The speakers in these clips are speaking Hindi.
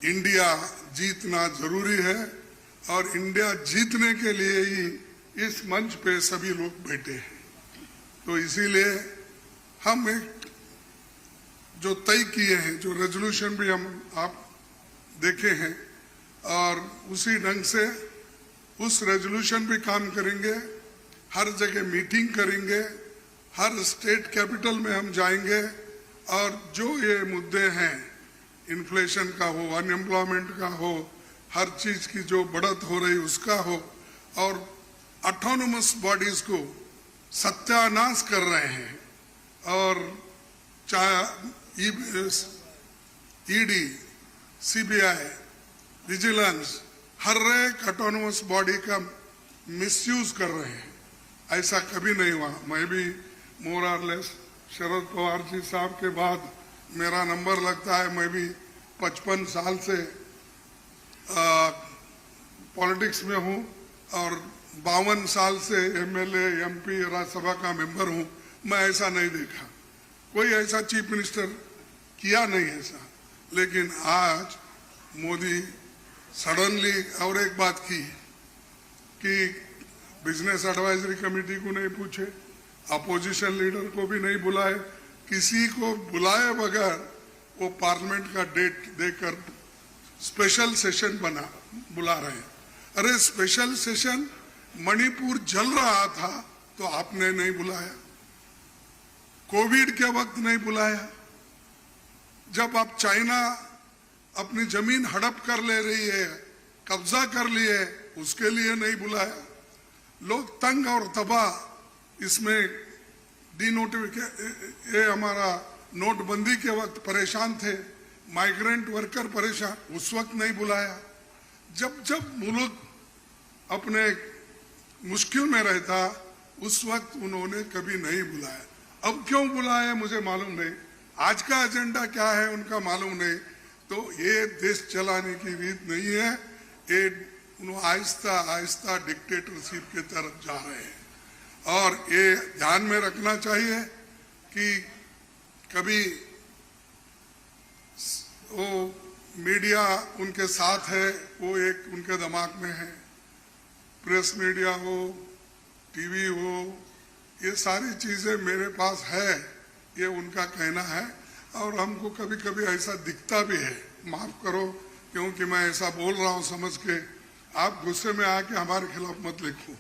इंडिया जीतना जरूरी है और इंडिया जीतने के लिए ही इस मंच पे सभी लोग बैठे हैं। तो इसीलिए हम एक जो तय किए हैं, जो रेजोल्यूशन भी हम आप देखे हैं और उसी ढंग से उस रेजोल्यूशन भी काम करेंगे। हर जगह मीटिंग करेंगे, हर स्टेट कैपिटल में हम जाएंगे और जो ये मुद्दे हैं, इन्फ्लेशन का हो, अनएम्प्लॉयमेंट का हो, हर चीज की जो बढ़त हो रही उसका हो, और ऑटोनोमस बॉडीज को सत्यानाश कर रहे हैं। और चाहे ईडी, सीबीआई, विजिलेंस, हर एक ऑटोनोमस बॉडी का मिसयूज कर रहे हैं। ऐसा कभी नहीं हुआ। मैं भी मोर और लेस शरद पवार जी साहब के बाद मेरा नंबर लगता है। मैं भी 55 साल से पॉलिटिक्स में हूँ और 52 साल से एमएलए, एमपी, राज्यसभा का मेंबर हूँ। मैं ऐसा नहीं देखा, कोई ऐसा चीफ मिनिस्टर किया नहीं ऐसा। लेकिन आज मोदी सडनली और एक बात की कि बिजनेस एडवाइजरी कमेटी को नहीं पूछे, अपोजिशन लीडर को भी नहीं बुलाए, किसी को बुलाए बगैर वो पार्लियामेंट का डेट देकर स्पेशल सेशन बुला रहे हैं। अरे स्पेशल सेशन, मणिपुर जल रहा था तो आपने नहीं बुलाया, कोविड के वक्त नहीं बुलाया, जब आप चाइना अपनी जमीन हड़प कर ले रही है, कब्जा कर लिए, उसके लिए नहीं बुलाया। लोग तंग और तबाह इसमें डिनोटिफिकेशन, ये हमारा नोटबंदी के वक्त परेशान थे, माइग्रेंट वर्कर परेशान, उस वक्त नहीं बुलाया। जब जब मुल्क अपने मुश्किल में रहता उस वक्त उन्होंने कभी नहीं बुलाया। अब क्यों बुलाया मुझे मालूम नहीं, आज का एजेंडा क्या है उनका मालूम नहीं। तो ये देश चलाने की रीत नहीं है, ये आहिस्ता आहिस्ता डिक्टेटरशिप की तरफ जा रहे हैं। और ये ध्यान में रखना चाहिए कि कभी वो मीडिया उनके साथ है, वो एक उनके दिमाग में है, प्रेस मीडिया हो, टीवी हो, ये सारी चीजें मेरे पास है, ये उनका कहना है। और हमको कभी कभी ऐसा दिखता भी है, माफ करो क्योंकि मैं ऐसा बोल रहा हूँ समझ के, आप गुस्से में आके हमारे खिलाफ मत लिखो।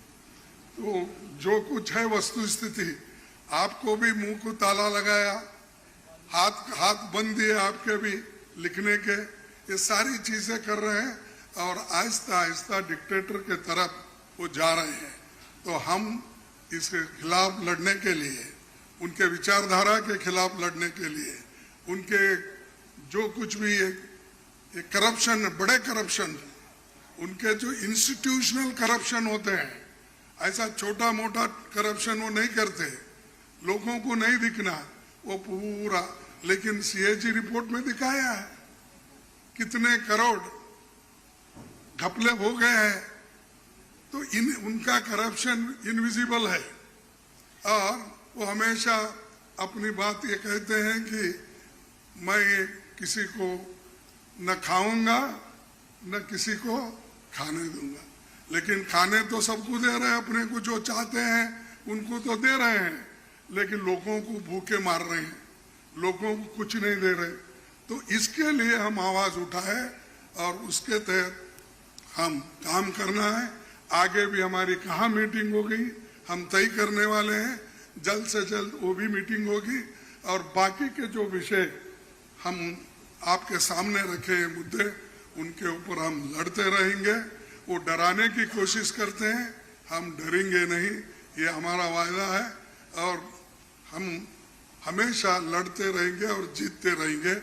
तो जो कुछ है वस्तु स्थिति, आपको भी मुंह को ताला लगाया, हाथ बंद दिए आपके भी लिखने के, ये सारी चीजें कर रहे हैं और आहिस्ता आहिस्ता डिक्टेटर के तरफ वो जा रहे हैं। तो हम इसके खिलाफ लड़ने के लिए, उनके विचारधारा के खिलाफ लड़ने के लिए, उनके जो कुछ भी एक करप्शन, बड़े करप्शन, उनके जो इंस्टीट्यूशनल करप्शन होते हैं, ऐसा छोटा मोटा करप्शन वो नहीं करते, लोगों को नहीं दिखना वो पूरा। लेकिन सीएजी रिपोर्ट में दिखाया है कितने करोड़ घपले हो गए हैं। तो उनका करप्शन इनविजिबल है और वो हमेशा अपनी बात ये कहते हैं कि मैं किसी को न खाऊंगा न किसी को खाने दूंगा। लेकिन खाने तो सबको दे रहे हैं, अपने को जो चाहते हैं उनको तो दे रहे हैं, लेकिन लोगों को भूखे मार रहे हैं, लोगों को कुछ नहीं दे रहे। तो इसके लिए हम आवाज उठाए और उसके तहत हम काम करना है। आगे भी हमारी कहाँ मीटिंग होगी हम तय करने वाले हैं, जल्द से जल्द वो भी मीटिंग होगी। और बाकी के जो विषय हम आपके सामने रखे मुद्दे, उनके ऊपर हम लड़ते रहेंगे। वो डराने की कोशिश करते हैं, हम डरेंगे नहीं, ये हमारा वायदा है। और हम हमेशा लड़ते रहेंगे और जीतते रहेंगे।